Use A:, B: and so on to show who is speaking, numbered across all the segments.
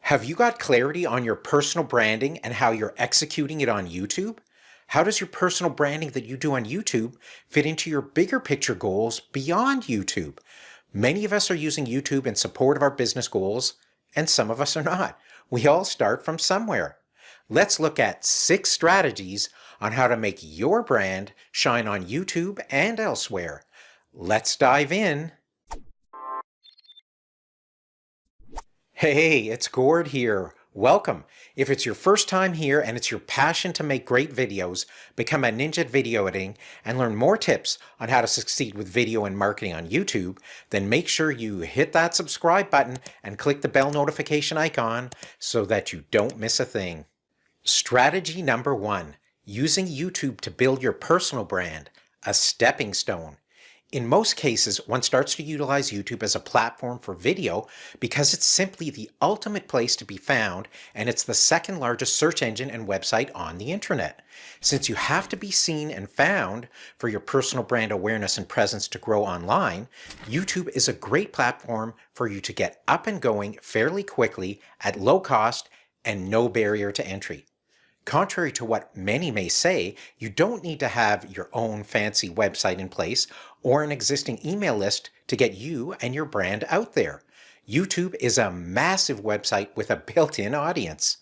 A: Have you got clarity on your personal branding and how you're executing it on YouTube? How does your personal branding that you do on YouTube fit into your bigger picture goals beyond YouTube? Many of us are using YouTube in support of our business goals, and some of us are not. We all start from somewhere. Let's look at 6 strategies on how to make your brand shine on YouTube and elsewhere. Let's dive in. Hey, it's Gord here. Welcome. If it's your first time here and it's your passion to make great videos, become a ninja at video editing and learn more tips on how to succeed with video and marketing on YouTube, then make sure you hit that subscribe button and click the bell notification icon so that you don't miss a thing. Strategy number 1, using YouTube to build your personal brand, a stepping stone. In most cases, one starts to utilize YouTube as a platform for video because it's simply the ultimate place to be found, and it's the second largest search engine and website on the internet. Since you have to be seen and found for your personal brand awareness and presence to grow online, YouTube is a great platform for you to get up and going fairly quickly at low cost and no barrier to entry. Contrary to what many may say, you don't need to have your own fancy website in place or an existing email list to get you and your brand out there. YouTube is a massive website with a built-in audience.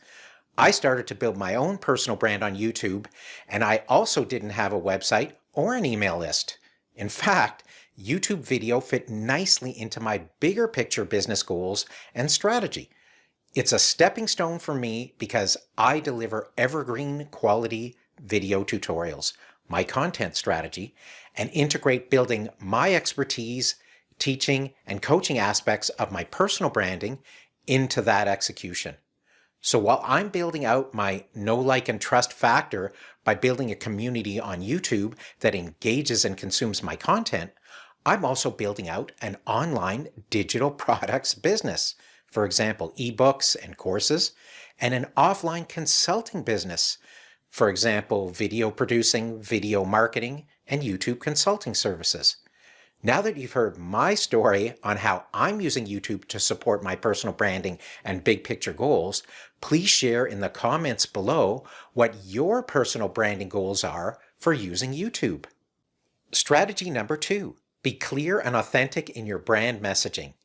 A: I started to build my own personal brand on YouTube, and I also didn't have a website or an email list. In fact, YouTube video fit nicely into my bigger picture business goals and strategy. It's a stepping stone for me because I deliver evergreen quality video tutorials, my content strategy, and integrate building my expertise, teaching, and coaching aspects of my personal branding into that execution. So while I'm building out my know, like, and trust factor by building a community on YouTube that engages and consumes my content, I'm also building out an online digital products business. For example, ebooks and courses, and an offline consulting business. For example, video producing, video marketing, and YouTube consulting services. Now that you've heard my story on how I'm using YouTube to support my personal branding and big picture goals, please share in the comments below what your personal branding goals are for using YouTube. Strategy number 2, be clear and authentic in your brand messaging.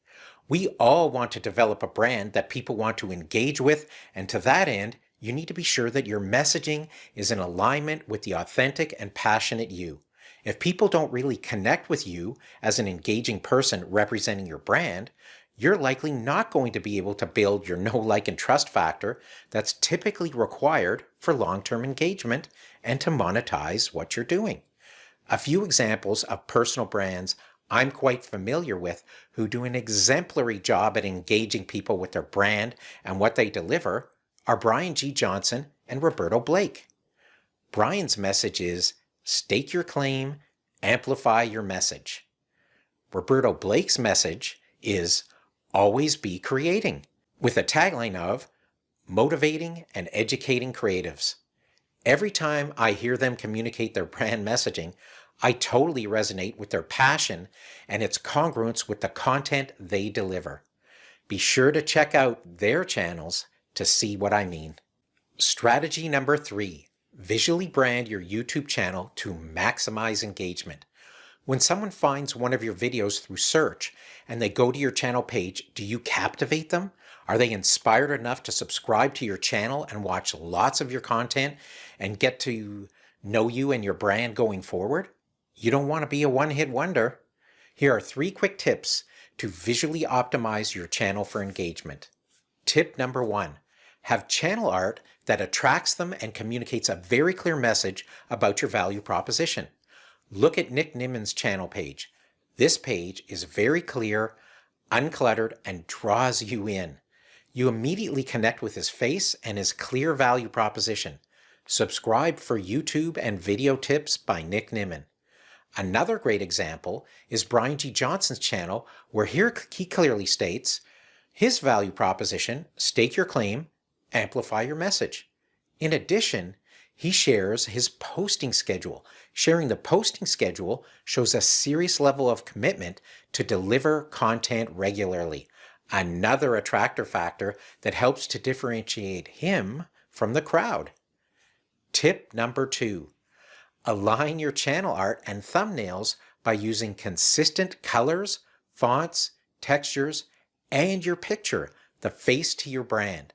A: We all want to develop a brand that people want to engage with, and to that end, you need to be sure that your messaging is in alignment with the authentic and passionate you. If people don't really connect with you as an engaging person representing your brand, you're likely not going to be able to build your know, like, and trust factor that's typically required for long-term engagement and to monetize what you're doing. A few examples of personal brands I'm quite familiar with who do an exemplary job at engaging people with their brand and what they deliver are Brian G. Johnson and Roberto Blake. Brian's message is, stake your claim, amplify your message. Roberto Blake's message is, always be creating, with a tagline of, motivating and educating creatives. Every time I hear them communicate their brand messaging, I totally resonate with their passion and its congruence with the content they deliver. Be sure to check out their channels to see what I mean. Strategy number 3, visually brand your YouTube channel to maximize engagement. When someone finds one of your videos through search and they go to your channel page, do you captivate them? Are they inspired enough to subscribe to your channel and watch lots of your content and get to know you and your brand going forward? You don't want to be a one-hit wonder. Here are 3 quick tips to visually optimize your channel for engagement. Tip number 1, have channel art that attracts them and communicates a very clear message about your value proposition. Look at Nick Nimmin's channel page. This page is very clear, uncluttered, and draws you in. You immediately connect with his face and his clear value proposition. Subscribe for YouTube and video tips by Nick Nimmin. Another great example is Brian G. Johnson's channel, where here he clearly states, his value proposition, stake your claim, amplify your message. In addition, he shares his posting schedule. Sharing the posting schedule shows a serious level of commitment to deliver content regularly. another attractor factor that helps to differentiate him from the crowd. Tip number 2, align your channel art and thumbnails by using consistent colors, fonts, textures, and your picture, the face to your brand.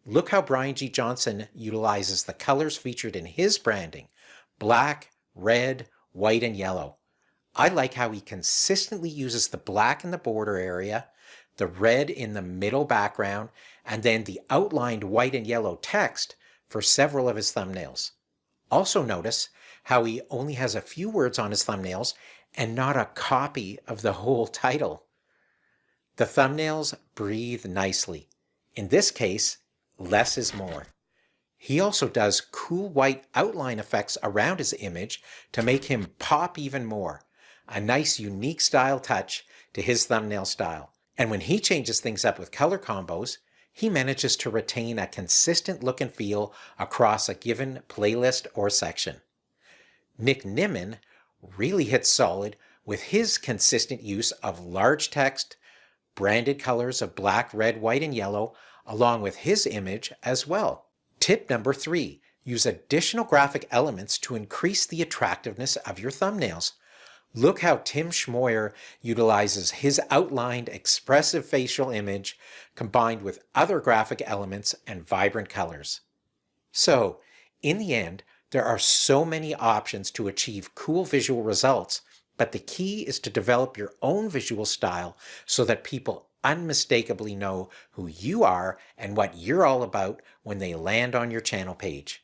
A: Look how Brian G. Johnson utilizes the colors featured in his branding: black, red, white, and yellow. I like how he consistently uses the black in the border area, the red in the middle background, and then the outlined white and yellow text for several of his thumbnails. Also notice how he only has a few words on his thumbnails and not a copy of the whole title. The thumbnails breathe nicely. In this case, less is more. He also does cool white outline effects around his image to make him pop even more. A nice unique style touch to his thumbnail style. And when he changes things up with color combos, he manages to retain a consistent look and feel across a given playlist or section. Nick Nimmin really hits solid with his consistent use of large text, branded colors of black, red, white, and yellow, along with his image as well. Tip number 3, use additional graphic elements to increase the attractiveness of your thumbnails. Look how Tim Schmoyer utilizes his outlined, expressive facial image combined with other graphic elements and vibrant colors. So, in the end, there are so many options to achieve cool visual results, but the key is to develop your own visual style so that people unmistakably know who you are and what you're all about when they land on your channel page.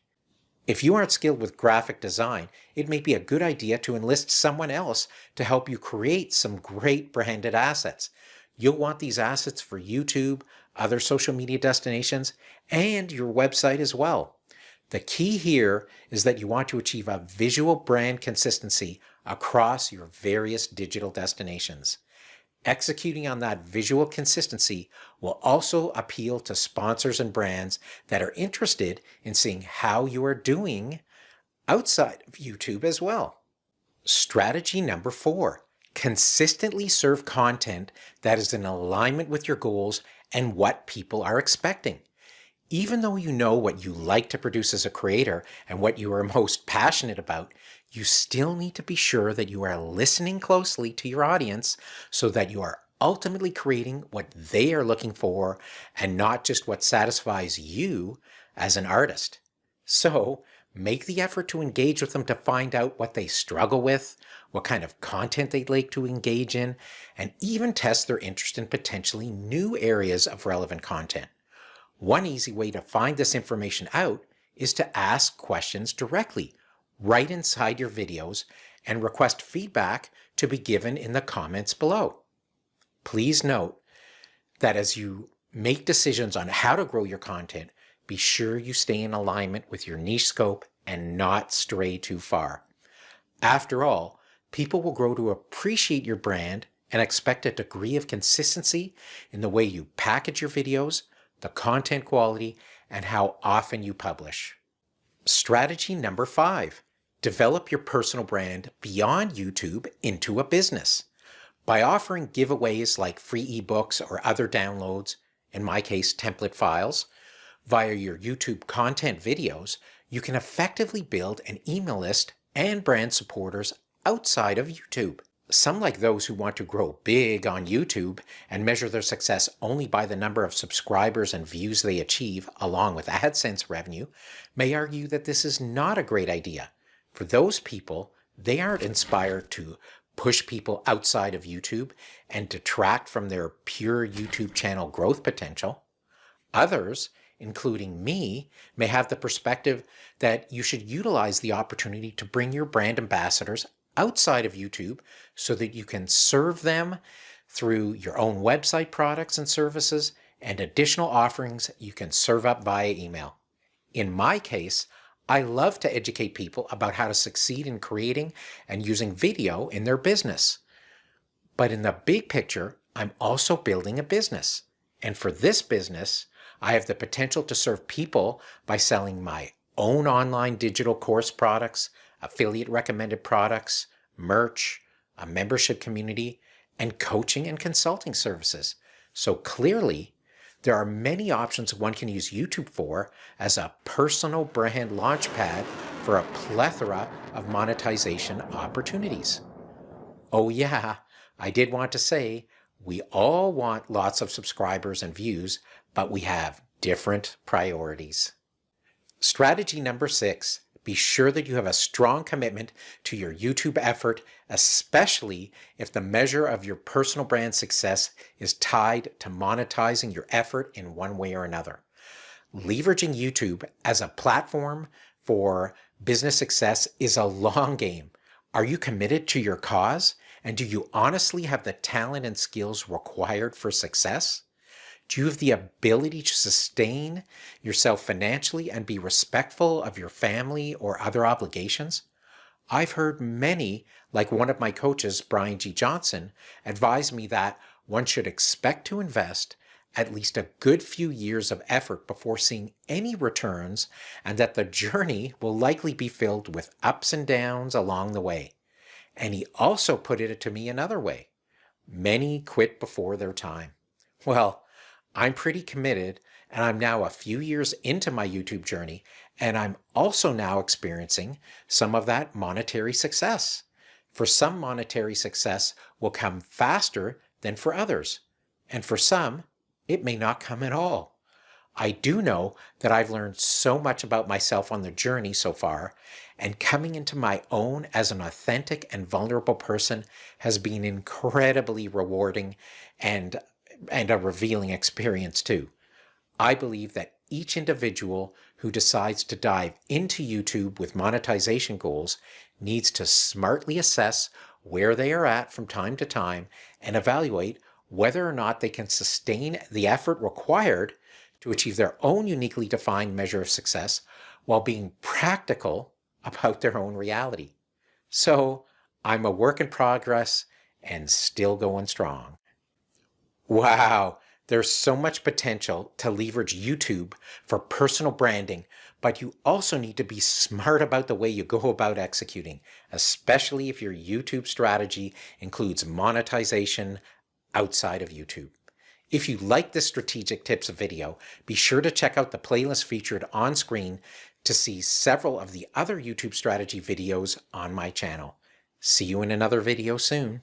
A: If you aren't skilled with graphic design, it may be a good idea to enlist someone else to help you create some great branded assets. You'll want these assets for YouTube, other social media destinations, and your website as well. The key here is that you want to achieve a visual brand consistency across your various digital destinations. Executing on that visual consistency will also appeal to sponsors and brands that are interested in seeing how you are doing outside of YouTube as well. Strategy number 4, consistently serve content that is in alignment with your goals and what people are expecting. Even though you know what you like to produce as a creator and what you are most passionate about, you still need to be sure that you are listening closely to your audience so that you are ultimately creating what they are looking for and not just what satisfies you as an artist. So, make the effort to engage with them to find out what they struggle with, what kind of content they'd like to engage in, and even test their interest in potentially new areas of relevant content. One easy way to find this information out is to ask questions directly, right inside your videos, and request feedback to be given in the comments below. Please note that as you make decisions on how to grow your content, be sure you stay in alignment with your niche scope and not stray too far. After all, people will grow to appreciate your brand and expect a degree of consistency in the way you package your videos, the content quality, and how often you publish. Strategy number 5, develop your personal brand beyond YouTube into a business. By offering giveaways like free ebooks or other downloads, in my case template files, via your YouTube content videos, you can effectively build an email list and brand supporters outside of YouTube. Some, like those who want to grow big on YouTube and measure their success only by the number of subscribers and views they achieve along with AdSense revenue, may argue that this is not a great idea. For those people, they aren't inspired to push people outside of YouTube and detract from their pure YouTube channel growth potential. Others, including me, may have the perspective that you should utilize the opportunity to bring your brand ambassadors outside of YouTube so that you can serve them through your own website products and services and additional offerings you can serve up via email. In my case, I love to educate people about how to succeed in creating and using video in their business. But in the big picture, I'm also building a business. And for this business, I have the potential to serve people by selling my own online digital course products, affiliate recommended products, merch, a membership community, and coaching and consulting services. So clearly, there are many options one can use YouTube for as a personal brand launchpad for a plethora of monetization opportunities. Oh yeah, I did want to say, we all want lots of subscribers and views, but we have different priorities. Strategy number 6, be sure that you have a strong commitment to your YouTube effort, especially if the measure of your personal brand success is tied to monetizing your effort in one way or another. Leveraging YouTube as a platform for business success is a long game. Are you committed to your cause? And do you honestly have the talent and skills required for success? Do you have the ability to sustain yourself financially and be respectful of your family or other obligations? I've heard many, like one of my coaches, Brian G. Johnson, advise me that one should expect to invest at least a good few years of effort before seeing any returns, and that the journey will likely be filled with ups and downs along the way. And he also put it to me another way. Many quit before their time. Well, I'm pretty committed, and I'm now a few years into my YouTube journey, and I'm also now experiencing some of that monetary success. For some, monetary success will come faster than for others, and for some, it may not come at all. I do know that I've learned so much about myself on the journey so far, and coming into my own as an authentic and vulnerable person has been incredibly rewarding and a revealing experience too. I believe that each individual who decides to dive into YouTube with monetization goals needs to smartly assess where they are at from time to time and evaluate whether or not they can sustain the effort required to achieve their own uniquely defined measure of success while being practical about their own reality. So I'm a work in progress and still going strong. Wow, there's so much potential to leverage YouTube for personal branding, but you also need to be smart about the way you go about executing, especially if your YouTube strategy includes monetization outside of YouTube. If you like this strategic tips video, be sure to check out the playlist featured on screen to see several of the other YouTube strategy videos on my channel. See you in another video soon.